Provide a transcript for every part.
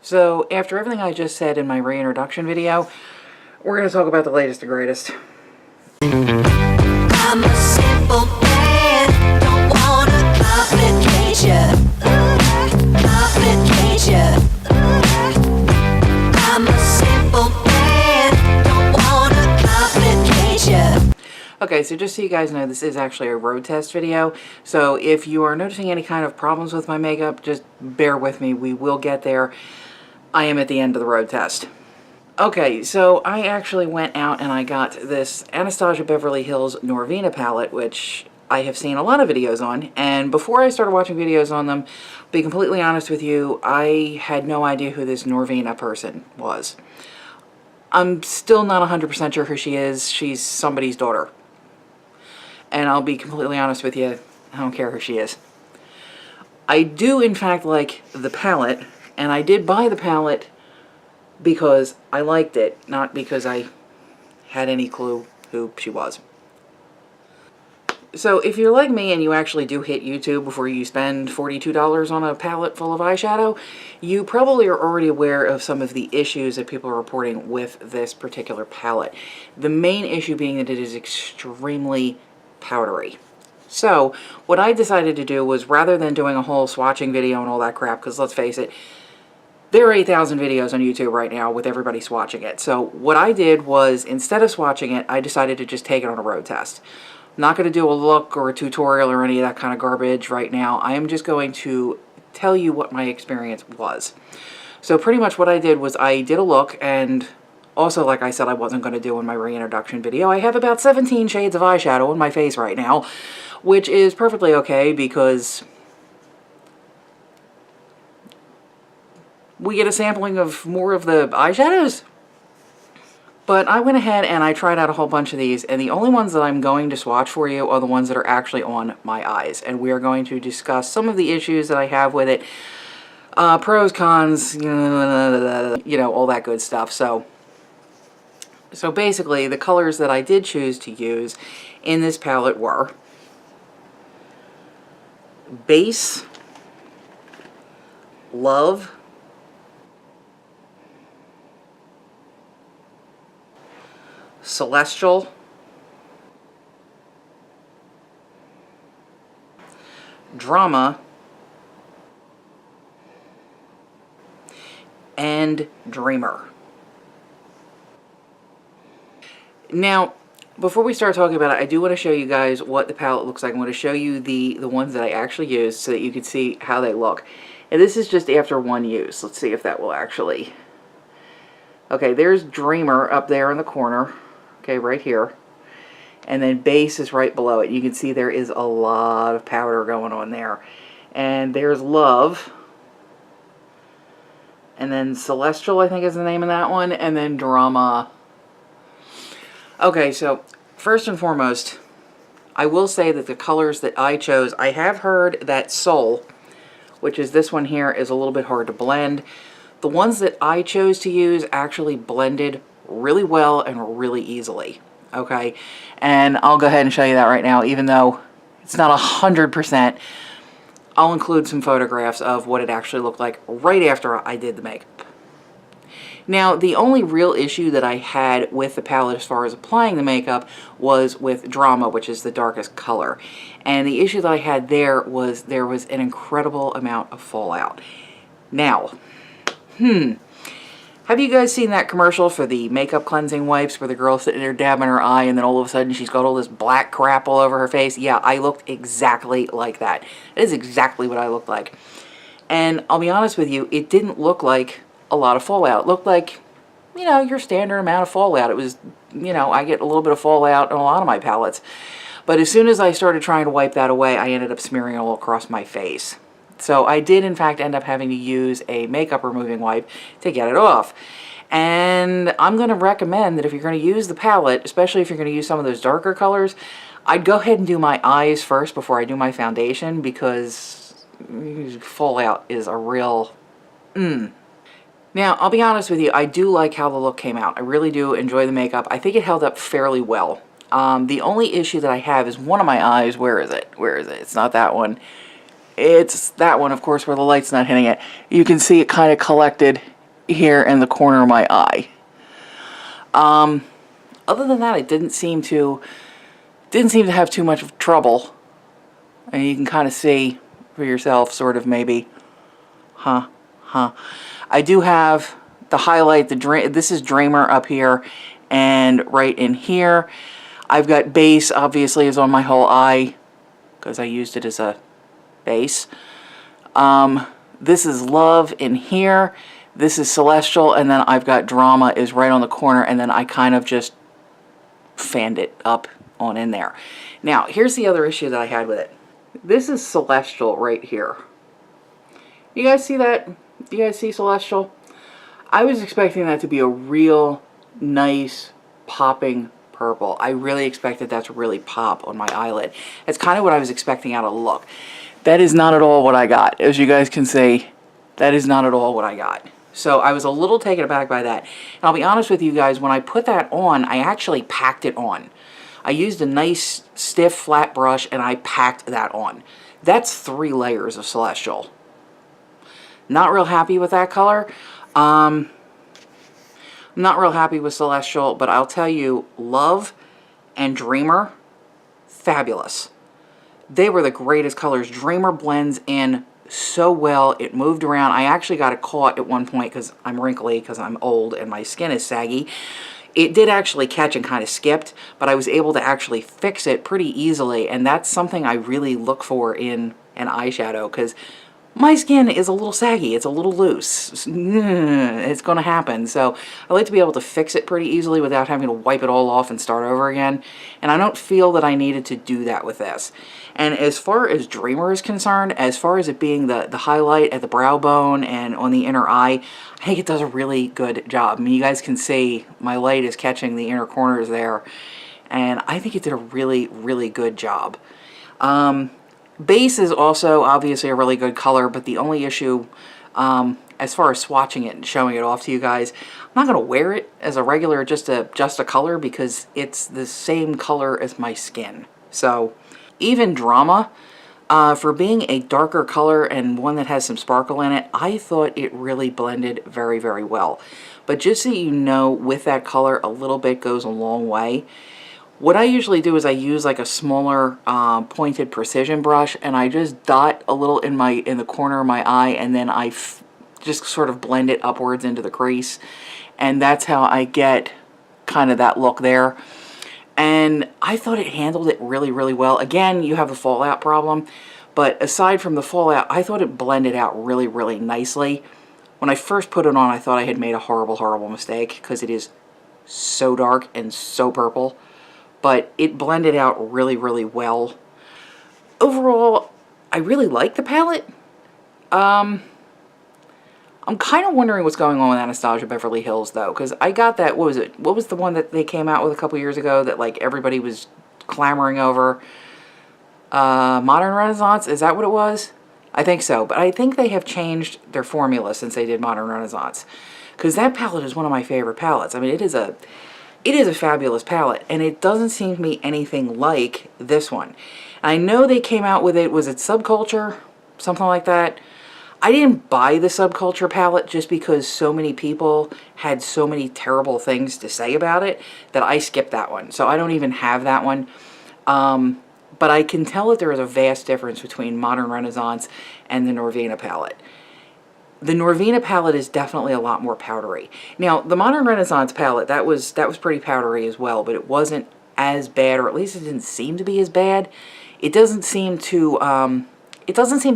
So after everything I just said in my reintroduction video, we're going to talk about the latest and greatest. I'm a simple man, don't wanna complicate ya, complicate ya. I'm a simple man, don't wanna complicate ya. Okay, so just so you guys know, this is actually a road test video. So if you are noticing any kind of problems with my makeup, just bear with me. We will get there. I am at the end of the road test. Okay, so I actually went out and I got this Anastasia Beverly Hills Norvina palette, which I have seen a lot of videos on. And before I started watching videos on them, to be completely honest with you, I had no idea who this Norvina person was. I'm still not 100% sure who she is. She's somebody's daughter. And I'll be completely honest with you, I don't care who she is. I do, in fact, like the palette, and I did buy the palette because I liked it, not because I had any clue who she was. So if you're like me and you actually do hit YouTube before you spend $42 on a palette full of eyeshadow, you probably are already aware of some of the issues that people are reporting with this particular palette. The main issue being that it is extremely powdery. So what I decided to do was, rather than doing a whole swatching video and all that crap, because let's face it, there are 8,000 videos on YouTube right now with everybody swatching it. So what I did was, instead of swatching it, I decided to just take it on a road test. I'm not going to do a look or a tutorial or any of that kind of garbage right now. I am just going to tell you what my experience was. So pretty much what I did was I did a look, and also, like I said, I wasn't going to do in my reintroduction video, I have about 17 shades of eyeshadow on my face right now, which is perfectly okay because we get a sampling of more of the eyeshadows. But I went ahead and I tried out a whole bunch of these, and the only ones that I'm going to swatch for you are the ones that are actually on my eyes. And we are going to discuss some of the issues that I have with it, pros, cons, you know, all that good stuff. So basically, the colors that I did choose to use in this palette were Base, Love, Celestial, Drama, and Dreamer. Now, before we start talking about it, I do want to show you guys what the palette looks like. I want to show you the ones that I actually used so that you can see how they look. And this is just after one use. Let's see if that will actually... Okay, there's Dreamer up there in the corner. Okay, right here. And then Base is right below it. You can see there is a lot of powder going on there. And there's Love. And then Celestial, I think is the name of that one. And then Drama. Okay, so first and foremost, I will say that the colors that I chose, I have heard that Soul, which is this one here, is a little bit hard to blend. The ones that I chose to use actually blended really well and really easily. Okay, and I'll go ahead and show you that right now, even though it's not 100%. I'll include some photographs of what it actually looked like right after I did the makeup. Now, the only real issue that I had with the palette as far as applying the makeup was with Drama, which is the darkest color. And the issue that I had there was an incredible amount of fallout. Now, have you guys seen that commercial for the makeup cleansing wipes where the girl's sitting there dabbing her eye and then all of a sudden she's got all this black crap all over her face? Yeah, I looked exactly like that. That is exactly what I looked like. And I'll be honest with you, it didn't look like a lot of fallout. It looked like, you know, your standard amount of fallout. It was, you know, I get a little bit of fallout on a lot of my palettes. But as soon as I started trying to wipe that away, I ended up smearing it all across my face. So I did, in fact, end up having to use a makeup removing wipe to get it off. And I'm going to recommend that if you're going to use the palette, especially if you're going to use some of those darker colors, I'd go ahead and do my eyes first before I do my foundation, because fallout is a real... Now, I'll be honest with you, I do like how the look came out. I really do enjoy the makeup. I think it held up fairly well. The only issue that I have is one of my eyes. Where is it? Where is it? It's not that one. It's that one, of course, where the light's not hitting it. You can see it kind of collected here in the corner of my eye. Other than that, it didn't seem to have too much of trouble. And you can kind of see for yourself, sort of, maybe. I do have the highlight, this is Dreamer up here, and right in here. I've got Base, obviously, is on my whole eye, because I used it as a base. This is Love in here. This is Celestial, and then I've got Drama is right on the corner, and then I kind of just fanned it up on in there. Now, here's the other issue that I had with it. This is Celestial right here. You guys see that? You guys see Celestial? I was expecting that to be a real nice popping purple. I really expected that to really pop on my eyelid. It's kind of what I was expecting out of the look. That is not at all what I got. As you guys can see, that is not at all what I got. So I was a little taken aback by that. And I'll be honest with you guys, when I put that on, I actually packed it on. I used a nice stiff flat brush and I packed that on. That's 3 layers of Celestial. Not real happy with that color. I'm not real happy with Celestial, but I'll tell you, Love and Dreamer, fabulous. They were the greatest colors. Dreamer blends in so well. It moved around. I actually got it caught at one point because I'm wrinkly, because I'm old and my skin is saggy. It did actually catch and kind of skipped, but I was able to actually fix it pretty easily, and that's something I really look for in an eyeshadow, because my skin is a little saggy. It's a little loose. It's going to happen. So I like to be able to fix it pretty easily without having to wipe it all off and start over again. And I don't feel that I needed to do that with this. And as far as Dreamer is concerned, as far as it being the highlight at the brow bone and on the inner eye, I think it does a really good job. I mean, you guys can see my light is catching the inner corners there. And I think it did a really, really good job. Base is also obviously a really good color, but the only issue, as far as swatching it and showing it off to you guys, I'm not going to wear it as a regular, just a color, because it's the same color as my skin. So even Drama, for being a darker color and one that has some sparkle in it, I thought it really blended very, very well. But just so you know, with that color, a little bit goes a long way. What I usually do is I use like a smaller pointed precision brush, and I just dot a little in the corner of my eye, and then I just sort of blend it upwards into the crease, and that's how I get kind of that look there. And I thought it handled it really, really well. Again, you have the fallout problem, but aside from the fallout, I thought it blended out really, really nicely. When I first put it on, I thought I had made a horrible, horrible mistake, because it is so dark and so purple. But it blended out really, really well. Overall, I really like the palette. I'm kind of wondering what's going on with Anastasia Beverly Hills, though, because I got that, what was it? What was the one that they came out with a couple years ago that, like, everybody was clamoring over? Modern Renaissance? Is that what it was? I think so, but I think they have changed their formula since they did Modern Renaissance, because that palette is one of my favorite palettes. I mean, it is a fabulous palette, and it doesn't seem to me anything like this one. I know they came out with it, was it Subculture? Something like that. I didn't buy the Subculture palette just because so many people had so many terrible things to say about it that I skipped that one. So I don't even have that one. But I can tell that there is a vast difference between Modern Renaissance and the Norvina palette. The Norvina palette is definitely a lot more powdery. Now, the Modern Renaissance palette, that was pretty powdery as well, but it wasn't as bad, or at least it didn't seem to be as bad. It doesn't seem to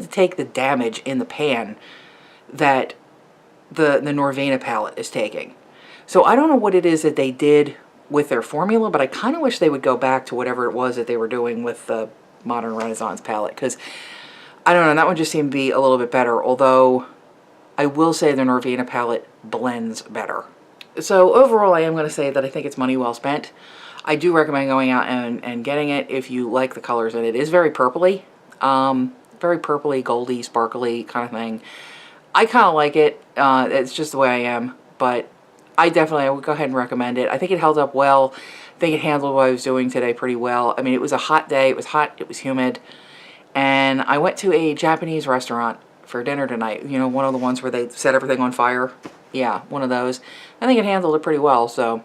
take the damage in the pan that the Norvina palette is taking. So I don't know what it is that they did with their formula, but I kind of wish they would go back to whatever it was that they were doing with the Modern Renaissance palette, because I don't know, that one just seemed to be a little bit better, although I will say the Norvina palette blends better. So overall, I am going to say that I think it's money well spent. I do recommend going out and getting it if you like the colors in it. It is very purpley. Very purpley, goldy, sparkly kind of thing. I kind of like it. It's just the way I am. But I would go ahead and recommend it. I think it held up well. I think it handled what I was doing today pretty well. I mean, it was a hot day. It was hot. It was humid. And I went to a Japanese restaurant for dinner tonight. You know, one of the ones where they set everything on fire. Yeah, one of those. I think it handled it pretty well, so